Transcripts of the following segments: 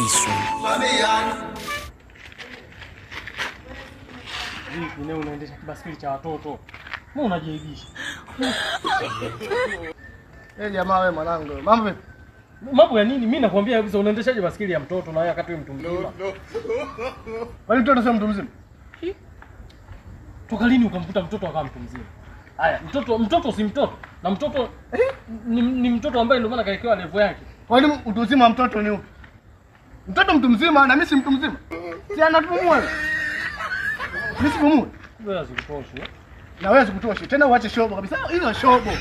this one. Vipi leo unaendesha kibasikeli cha watoto? Mbona unajiibisha? Jamaa wewe mwanangu. Mambo vipi? Mambo ya nini? Mimi nakwambia kabisa unaendeshaje basikeli ya mtoto na wewe wakati wewe mtu mzima? Kwani mtoto sio mtu mzima? Toka lini ukamkuta mtoto akawa mtu mzima? Haya, mtoto si mtoto. Na mtoto ni mtoto ambaye ndio maana kaekewa level yake. Kwani mtu mzima mtoto ni upi? Mtoto mtu mzima na mimi si mtu mzima. Si anapumua. Mimi sipumui. Wewe usikutoshi. Na wewe usikutoshi. Tena uache shobo kabisa. Hizo shobo.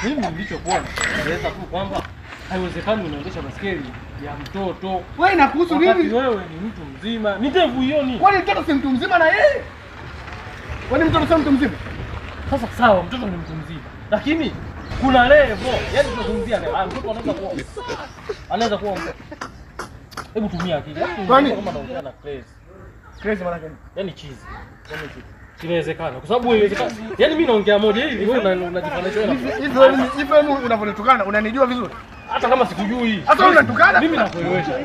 Mimi nilichokuwa naeleza tu kwamba haiwezekani unaendesha basikeli ya mtoto. Wewe inakuhusu nini? Wakati wewe ni mtu mzima. Ni ndevu hiyo ni. Kwani mtoto si mtu mzima na yeye? Kwani mtoto sio mtu mzima? Sasa sawa, mtoto ni mtu mzima. Lakini kuna level. Yaani tunazungumzia level. Mtoto anaweza kuwa mtoto. Hebu tumia akili. Kwani kama unaongea na crazy. Crazy maana gani? Yaani cheese. Yaani cheese. Inawezekana. Kwa sababu inawezekana. Yaani mimi naongea moja hivi, wewe unajifananisha wewe. Hivi wewe unavonitukana, unanijua vizuri? Hata kama sikujui. Hata wewe unatukana? Mimi nakuelewesha.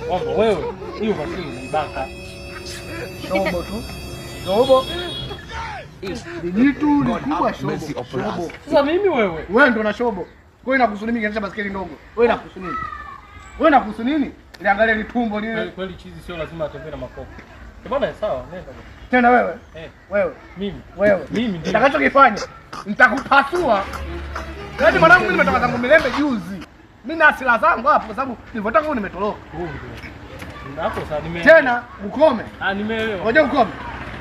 Kwamba wewe hiyo basikeli ni baka. Shobo tu. Shobo. Ni jitu ni kubwa shobo. Shobo. Sasa mimi wewe ndio una shobo. Kwa hiyo inakuhusu nini kiendesha basikeli ndogo? Wewe inakuhusu nini? Wewe inakuhusu nini? Niangalie ni tumbo nini? Kweli cheese sio lazima atembee na makopo. Bwana sawa, nenda. Tena wewe? Wewe. Wewe. Mimi ndio. Nitakachokifanya nitakupasua. Yaani mwanangu mimi nimetoka zangu Milembe juzi. Mimi na asila zangu hapo kwa sababu nilivyotoka huko nimetoroka. Hapo sasa nimeelewa. Tena ukome. Nimeelewa. Ngoja ukome.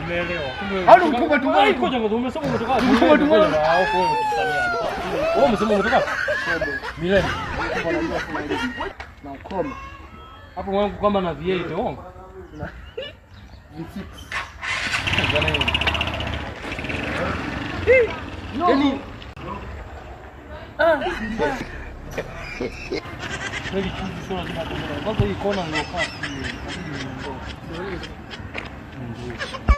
Nimeelewa. Au ukome tu. Ai ngoja umesema umetoka wapi? Ukome tu. Wewe umesema umetoka wapi? Milembe. Na ukome. Hapo wangu kama na V8 uongo. Yaani kweli chizi sio lazima tuone. Kwanza hii kona ndio kasi.